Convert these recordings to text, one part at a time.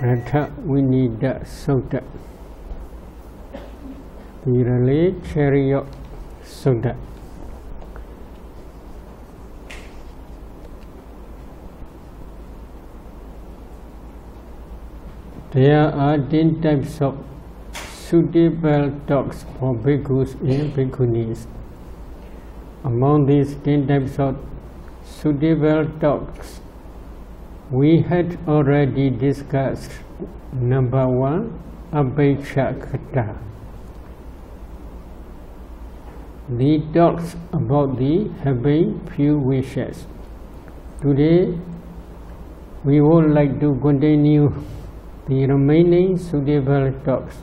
Ratha Vinida Sutta, the Relay Chariot Sutta. There are 10 types of suitable talks for bhikkhus and bhikkhunis. Among these 10 types of suitable talks, we had already discussed number 1, Abhechakata. The talks about the having few wishes. Today, we would like to continue the remaining suitable talks.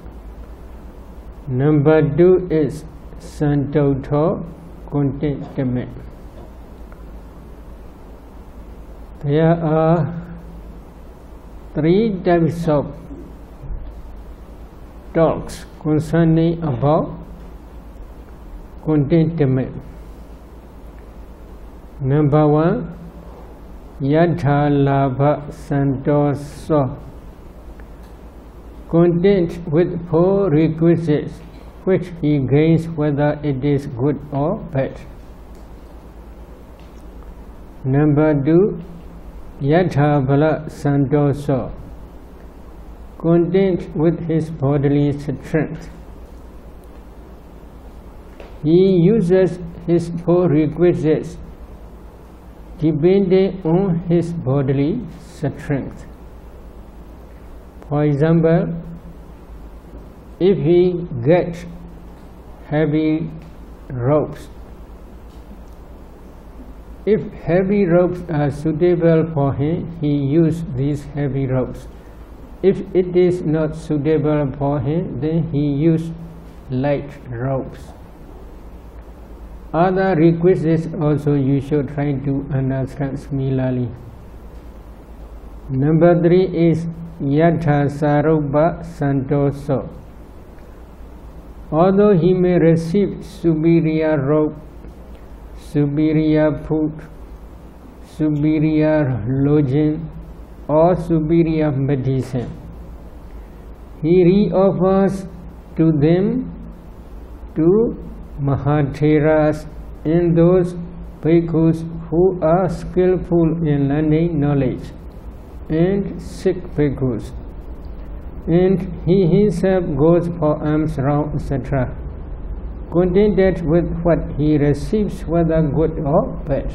Number 2 is Santota, contentment. There are 3 types of talks concerning about contentment. Number 1, Yatha Labha Santosa, content with 4 requisites which he gains whether it is good or bad. Number 2, Yatha Bala Santosa, content with his bodily strength. He uses his 4 requisites depending on his bodily strength. For example, if he gets heavy ropes, if heavy ropes are suitable for him, he uses these heavy ropes. If it is not suitable for him, then he uses light ropes. Other requisites also you should try to understand similarly. Number 3 is Yatha Sarupa Santosa. Although he may receive superior robe, superior food, superior lodging, or superior medicine, he re-offers to them, to Mahatheras and those bhikkhus who are skillful in learning knowledge, and sick bhikkhus, and he himself goes for alms round, etc., contented with what he receives, whether good or bad.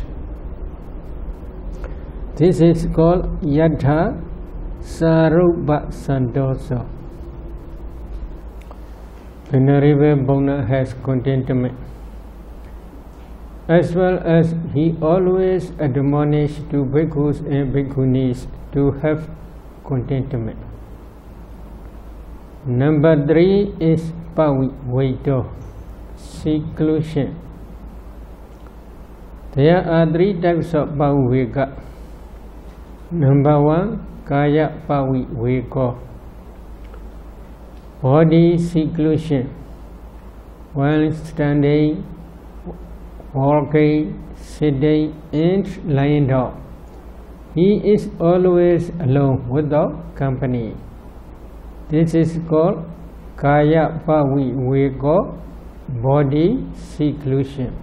This is called Yatha Sarupa Santosa. Venerable Buddha has contentment, as well as he always admonished to bhikkhus and bhikkhunis to have contentment. Number 3 is Paviveda, seclusion. There are 3 types of Paviveda. Number 1, Kaya Paviveda, body seclusion, while standing, walking, sitting, and lying down. He is always alone without company. This is called Kaya Paviveda, body seclusion.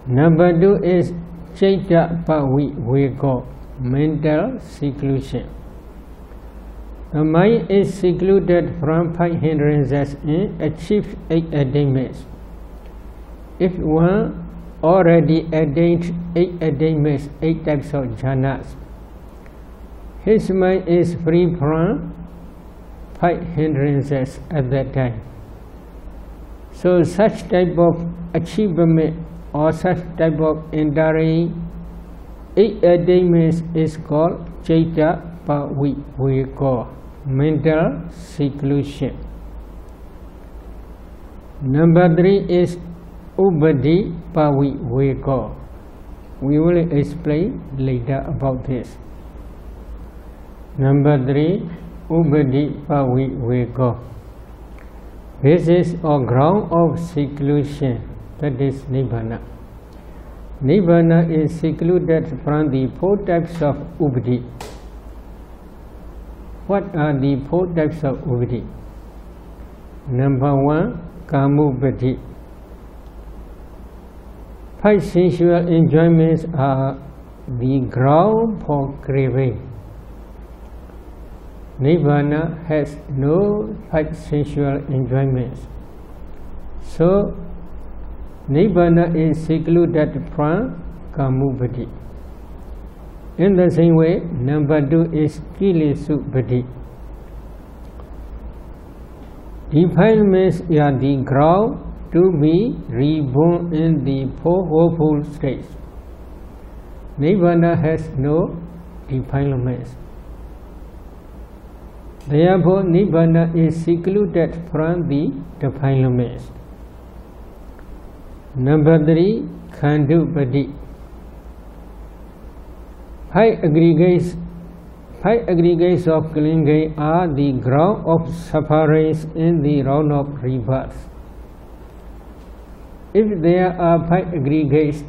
Number 2 is Citta Paviveda, mental seclusion. The mind is secluded from 5 hindrances and achieves 8 attainments. If one already attained 8 attainments, 8 types of jhanas, his mind is free from 5 hindrances at that time. So such type of achievement or such type of enduring 8 attainments is called Citta Paviveda, mental seclusion. Number 3 is Ubadi Paviveda. We will explain later about this. Number 3, Ubadi Paviveda. This is a ground of seclusion, that is Nibbana. Nibbana is secluded from the 4 types of Ubadi. What are the 4 types of upati? Number 1, kamupati. 5 sensual enjoyments are the ground for craving. Nibbana has no 5 sensual enjoyments. So, Nibbana is secluded from kamupati. In the same way, number 2 is kilesupati. Defilements are the ground to be reborn in the 4 woeful states. Nibbana has no defilements. Therefore, Nibbana is secluded from the defilements. Number 3, khandupati. 5 aggregates of clinging are the ground of sufferings in the round of rebirth. If there are 5 aggregates,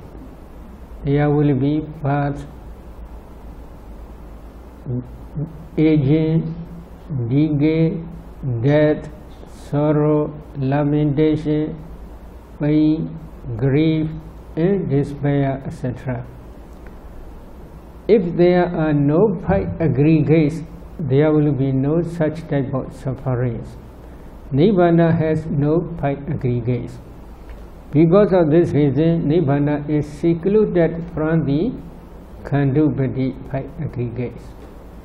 there will be birth, aging, decay, death, sorrow, lamentation, pain, grief, and despair, etc. If there are no 5 aggregates, there will be no such type of sufferings. Nibbana has no 5 aggregates. Because of this reason, Nibbana is secluded from the khandupati 5 aggregates.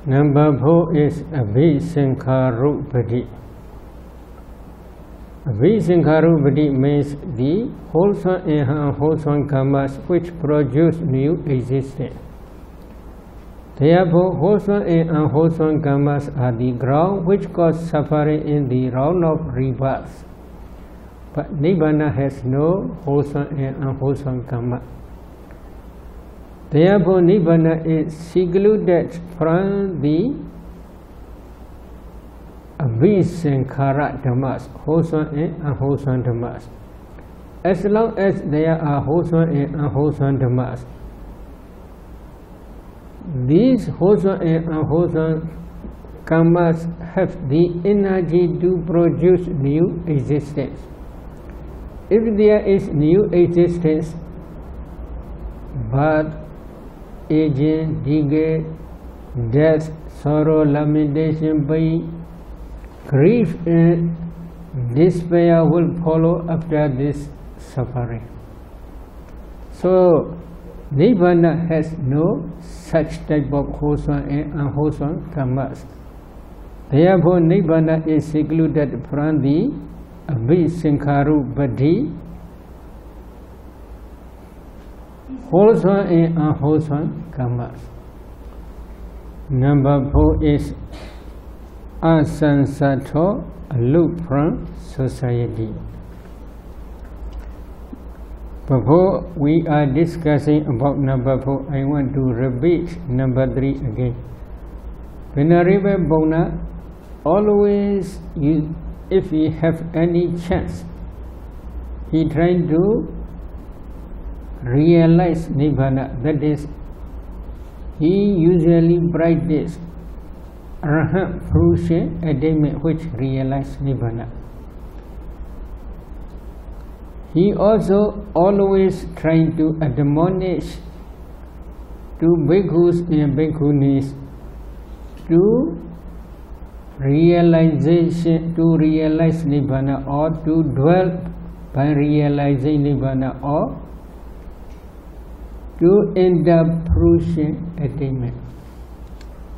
Number 4 is abhisankharupati. Abhisankharupati means the wholesome and unwholesome karmas which produce new existence. Therefore, wholesome and unwholesome karmas are the ground which cause suffering in the round of rebirth. But Nibbana has no wholesome and unwholesome karma. Therefore, Nibbana is secluded from the abhisankhara dhammas, wholesome and unwholesome dhammas. As long as there are wholesome and unwholesome dhammas, these wholesome and unwholesome karmas have the energy to produce new existence. If there is new existence, birth, aging, decay, death, sorrow, lamentation, pain, grief, and despair will follow after this suffering. So, Nibbana has no such type of wholesome and unwholesome karmas. Therefore, Nibbana is secluded from the abhisankharupati, wholesome and unwholesome karmas. Number 4 is asansato, aloof from society. Before we are discussing about number 4, I want to repeat number 3 again. Venerable Bona, always if he have any chance, he trying to realize Nibbana. That is, he usually practice Arahant fruition attainment which realize Nibbana. He also always trying to admonish to bhikkhus and bhikkhunis to realize Nibbana, or to dwell by realizing Nibbana, or to end up fruition attainment.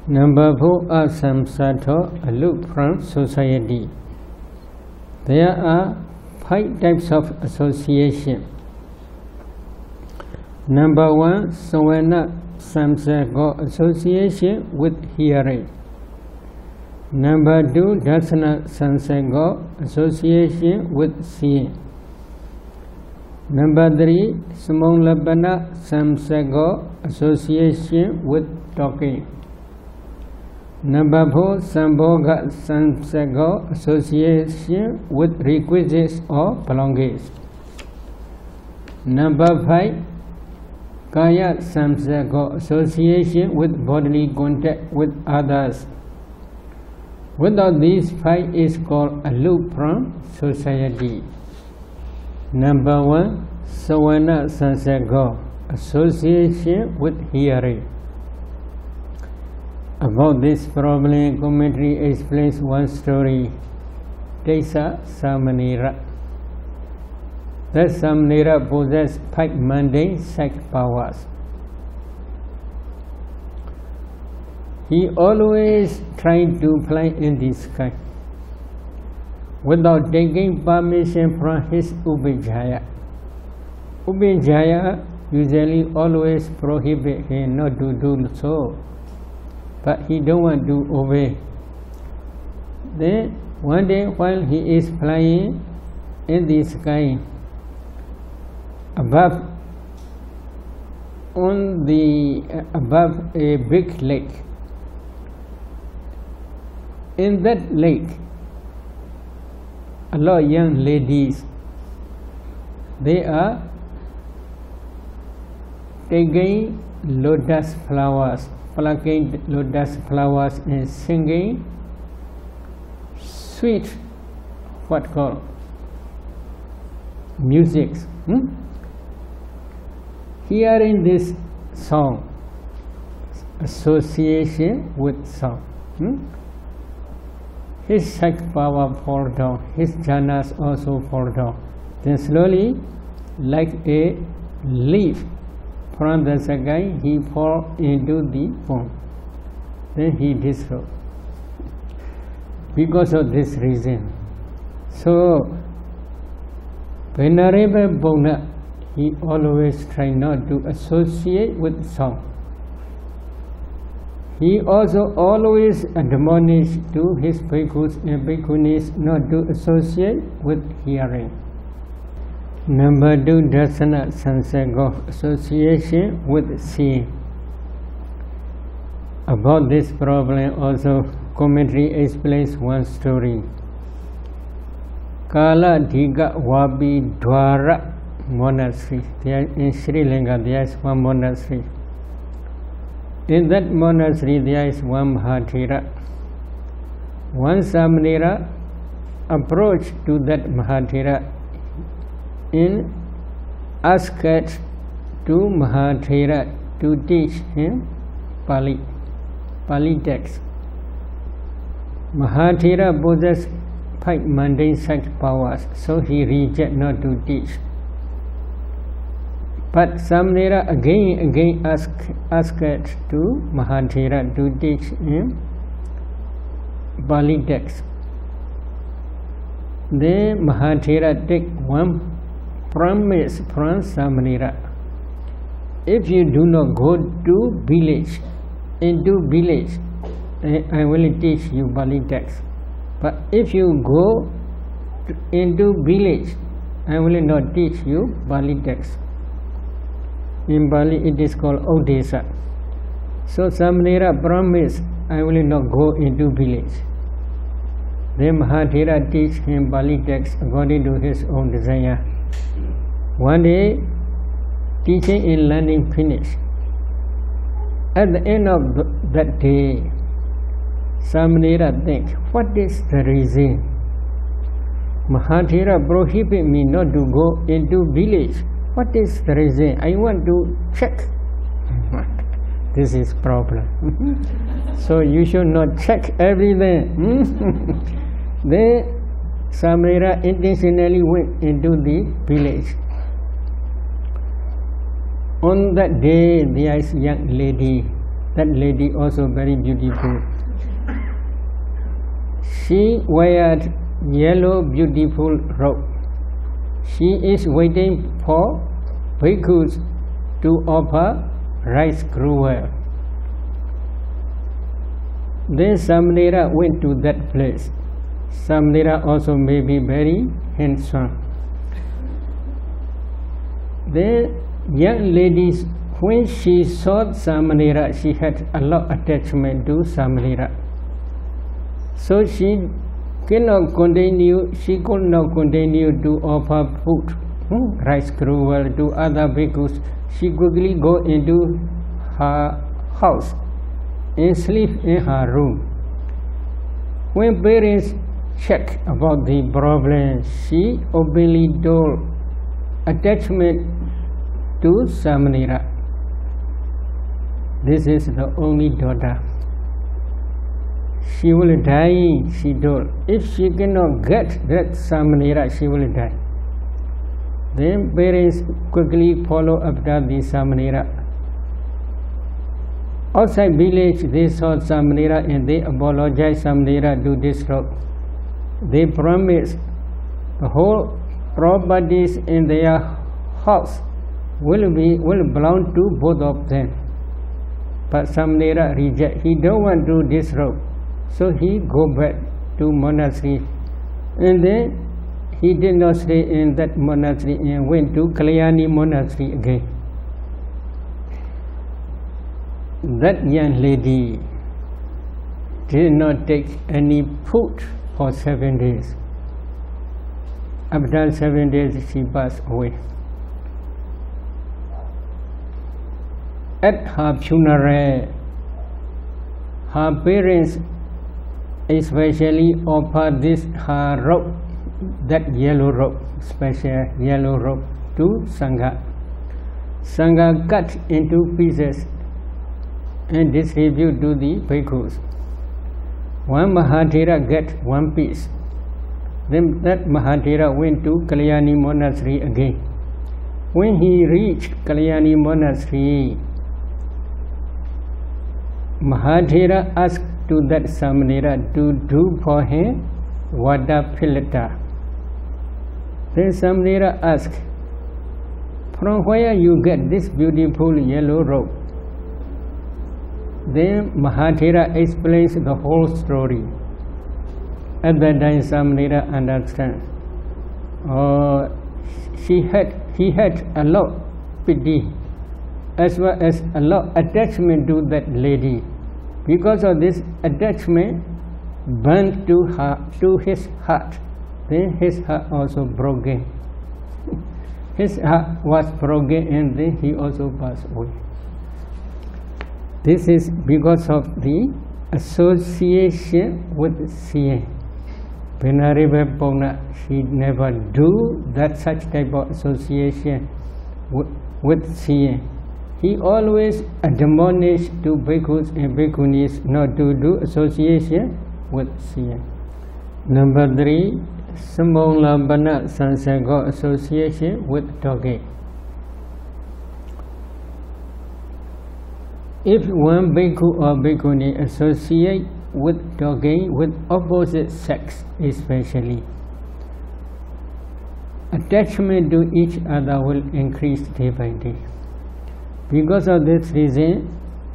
Number 4, asamsato, aloof from society. There are 5 types of association. Number 1, Savana Samsaka, association with hearing. Number 2, Dasana Samsaka, association with seeing. Number 3, Samonlabana Samsaka, association with talking. Number 4, Sambhoga Samsaka, association with requisites or belongings. Number 5, Kaya Samsaka, association with bodily contact with others. Without these five is called aloof from society. Number one, Sawana Sansago, association with hearing. About this problem, commentary explains one story. Desa Samanira. That Samanira possessed five mundane psych powers. He always tried to fly in the sky without taking permission from his Upajjhaya. Upajjhaya usually always prohibit him not to do so, but he don't want to obey. Then one day while he is flying in the sky, above a big lake, in that lake, a lot of young ladies, they are taking lotus flowers, plucking lotus flowers and singing sweet, what called, music. Hearing this song, association with song, his psych power fall down, his jhanas also fall down. Then slowly, like a leaf from the sky, he fall into the pond. Then he dissolved. Because of this reason. So, Venerable Buddha, he always try not to associate with song. He also always admonished to his bhikkhus and bhikkhunis not to associate with hearing. Number two, Dasana Sansago, association with seeing. About this problem also, commentary explains one story. Kala Dhiga Wabi Dwara monastery. In Sri Lanka there is one monastery. In that monastery there is one Mahathera. One Samanera approached to that Mahathera and asked to Mahathera to teach him Pali text. Mahathera possessed five mundane psych powers, so he rejected not to teach. But Samanera again asked to Mahathera to teach him Pali text. Then Mahathera take one promise from Samanera. If you do not go to village, I will teach you Pali text. But if you go into village, I will not teach you Pali text. In Pali it is called Odesa. So Samanera promised, I will not go into village. Then Mahathera teach him Pali text according to his own desire. One day, teaching and learning finished. At the end of that day, Samanera think, what is the reason? Mahathera prohibit me not to go into village. What is the reason? I want to check. This is problem. So you should not check everything. Then Samanera intentionally went into the village. On that day, there is a young lady. That lady also very beautiful. She wears yellow beautiful robe. She is waiting for bhikkhus to offer rice gruel. Then Samanera went to that place. Samanera also may be very handsome. The young ladies, when she saw Samanera, she had a lot of attachment to Samanera. So she could not continue to offer food, rice gruel to other bhikkhus. She quickly go into her house and sleep in her room. When parents check about the problem, she openly told attachment to Samanera. This is the only daughter. She will die, she told. If she cannot get that Samanera, she will die. Then parents quickly follow after the Samanera. Outside village, they saw Samanera and they apologized Samanera to this road. They promised the whole properties in their house will belong to both of them. But Samanera reject. He don't want to do this road. So he go back to monastery. And then he did not stay in that monastery and went to Kalyani monastery again. That young lady did not take any food for 7 days. After 7 days, she passed away. At her funeral, her parents especially offered her robe, that yellow robe, special yellow robe, to Sangha. Sangha cut into pieces and distribute to the bhikkhus. One Mahathera get one piece. Then that Mahathera went to Kalyani monastery again. When he reached Kalyani monastery, Mahathera asked to that Samanera to do for him Vada Pilata. Then Samanera asked, from where you get this beautiful yellow robe? Then Mahathera explains the whole story. At that time Samanera understands. He had a lot pity as well as a lot attachment to that lady. Because of this attachment burned to his heart. Then his heart also broken. His heart was broken and then he also passed away. This is because of the association with seeing. Venerable Pona, she never do that such type of association with seeing. He always admonished to bhikkhus and bhikkhunis not to do association with seeing. Number 3, Samolabana Sansago, association with dogging. If one bhikkhu or bhikkhuni associate with dogging with opposite sex especially, attachment to each other will increase day by day. Because of this reason,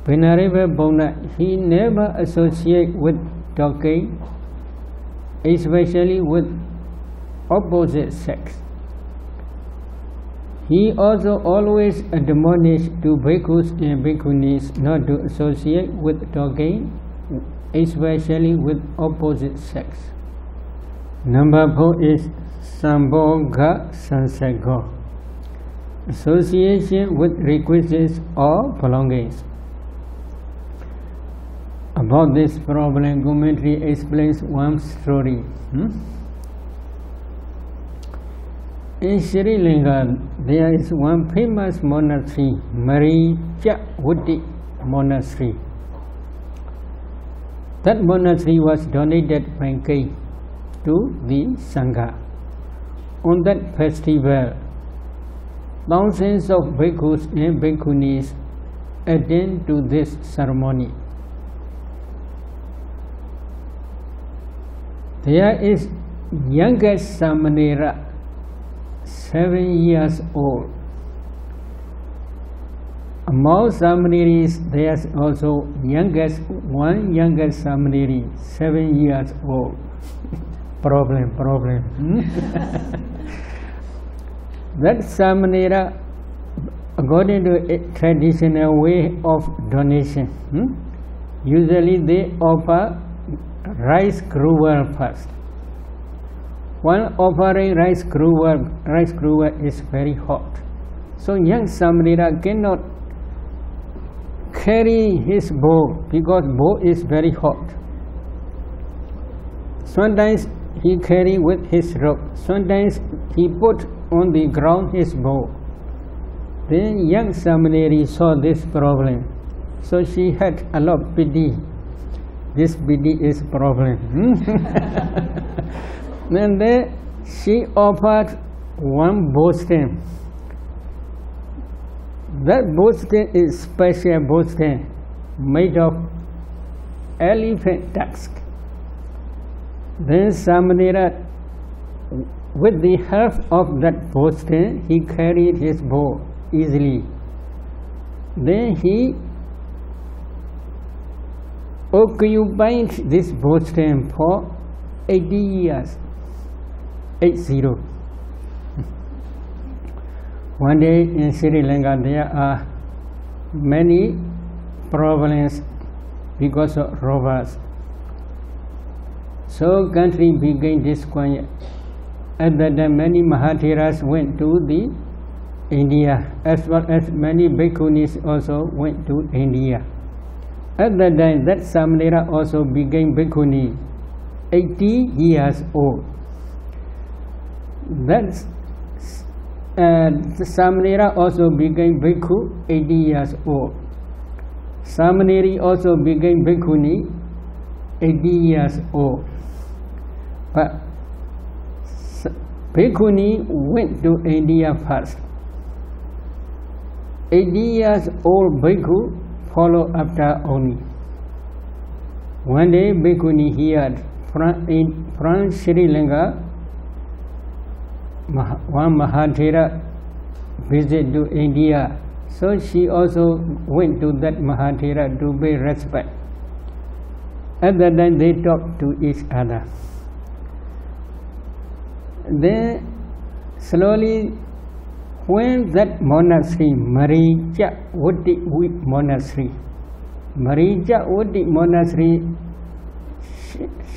Venerable Bona, he never associate with dogging, especially with opposite sex. He also always admonished to bhikkhus and bhikkhunis not to associate with dogging, especially with opposite sex. Number 4 is Sambhoga Sansago, association with requisites or belongings. About this problem, commentary explains one story. In Sri Lanka, there is one famous monastery, Maricawati Monastery. That monastery was donated by K to the Sangha. On that festival, thousands of bhikkhus and bhikkhunis attend to this ceremony. There is youngest Samanera, 7 years old. Among Samaneris, there is also one youngest Samaneri, 7 years old. Problem. That Samanera, according to a traditional way of donation, usually they offer rice gruel first. While offering rice gruel is very hot. So young Samanera cannot carry his bowl because bowl is very hot. Sometimes he carry with his rope. Sometimes he put on the ground his bow. Then young Samaneri saw this problem, so she had a lot of pity. This pity is problem. Then she offered one bowstring. That bowstring is special bowstring made of elephant tusk. Then Samanera, with the help of that bowstring, he carried his bow easily. Then he occupied this bowstring for 80 years. 80. One day in Sri Lanka there are many problems because of robbers. So country became disquiet. At that time many Mahathiras went to the India, as well as many Bhikkhunis also went to India. At that time that Samanera also became Bhikkhuni, 80 years old. That Samanera also became Bhikkhu, 80 years old. Samaneri also became Bhikkhuni, 80 years old. But Bhikkhuni went to India first. 80 years old Bhikkhu followed after only. One day Bhikkhuni heard from Sri Lanka, one Mahathira visit to India. So she also went to that Mahathira to pay respect. At that time they talked to each other. Then slowly, when that monastery, Marija-Vati monastery,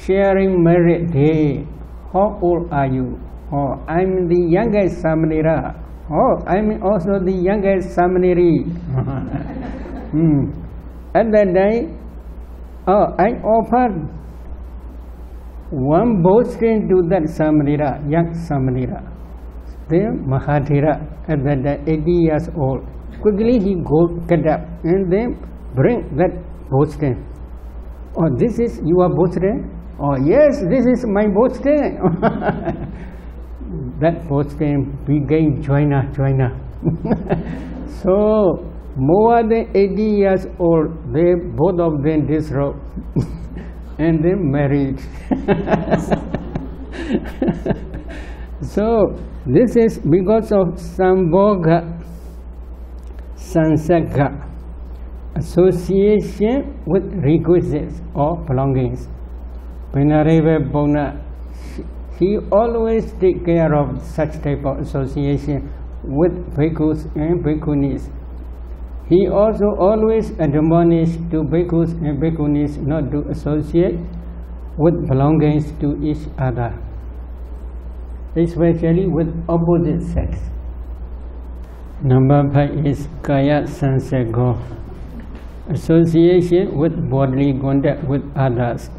sharing merit day, how old are you? Oh, I'm the youngest Samanera. Oh, I'm also the youngest Samaneri. At that day, I offered one bowstring to that Samanera, young Samanera. Then Mahathira, at that day, 80 years old. Quickly he get up and then bring that bowstring. Oh, this is your bowstring? Oh, yes, this is my bowstring. That bowstring became joiner. So, more than 80 years old, they both of them disrobed and then married. So, this is because of Sambhoga, Sansaka, association with requisites or belongings. Venerable Bona, he always take care of such type of association with bhikkhus and bhikkhunis. He also always admonished to bhikkhus and bhikkhunis not to associate with belongings to each other, especially with opposite sex. Number 5 is Kaya Sansago, association with bodily contact with others.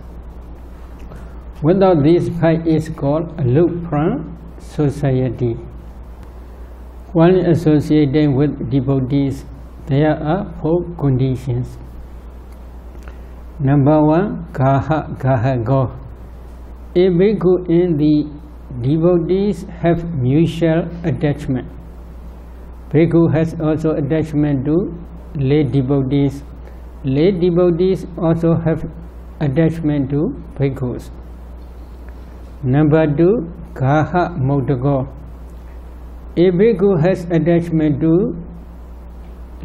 Without this 5 is called lukewarm society. While associating with devotees, there are 4 conditions. Number 1, Gahago. A bhikkhu and the devotees have mutual attachment. Bhikkhu has also attachment to lay devotees. Lay devotees also have attachment to bhikkhus. Number 2, Gaha Modago. A bhikkhu has attachment to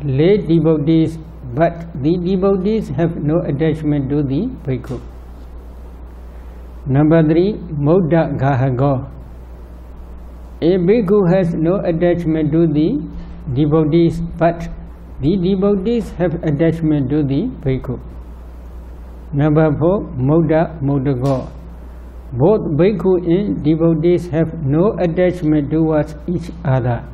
lay devotees, but the devotees have no attachment to the bhikkhu. Number 3, Moda Gahago. A bhikkhu has no attachment to the devotees, but the devotees have attachment to the bhikkhu. Number 4, Moda Modago. Both bhikkhu and devotees have no attachment towards each other.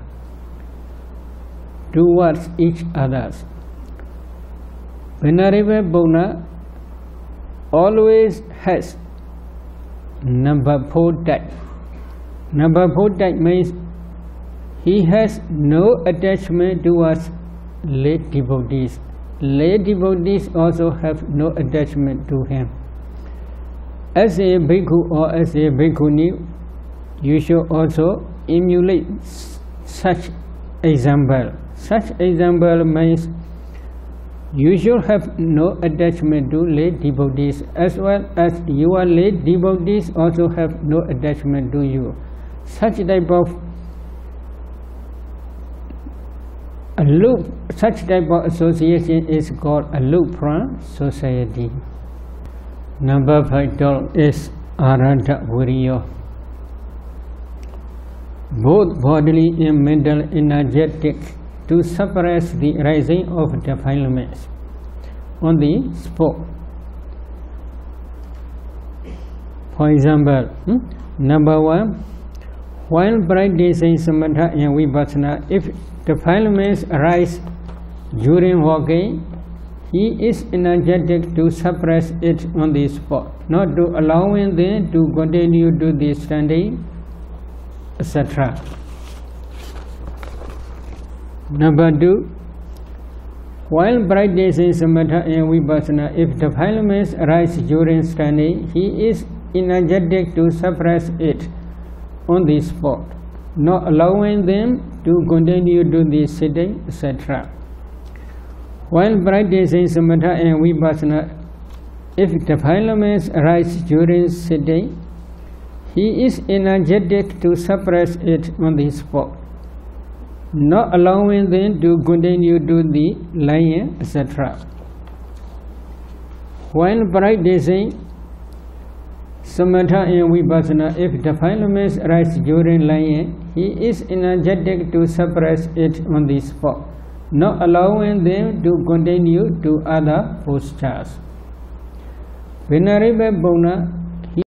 Venerable Bona always has number 4 type. Number 4 type means he has no attachment towards lay devotees. Lay devotees also have no attachment to him. As a bhikkhu or as a bhikkhuni, you should also emulate such example. Such example means you should have no attachment to lay devotees, as well as your lay devotees also have no attachment to you. Such type of association is called aloof society. Number 5 is arata viriya. Both bodily and mental energetic to suppress the rising of defilements on the spot. For example, number 1, while practicing samatha and vipassana, if defilements arise during walking, he is energetic to suppress it on the spot, not to allowing them to continue to the standing, etc. Number 2, while practicing samatha and vipassana, if defilements arise during standing, he is energetic to suppress it on the spot, not allowing them to continue to the sitting, etc. While practicing samatha and vipassana, if defilements arise during sitting, he is energetic to suppress it on the spot, not allowing them to continue to the lying, etc. While practicing samatha and vipassana, if defilements arise during lying, he is energetic to suppress it on the spot, not allowing them to continue to other postures. Venerable Buddha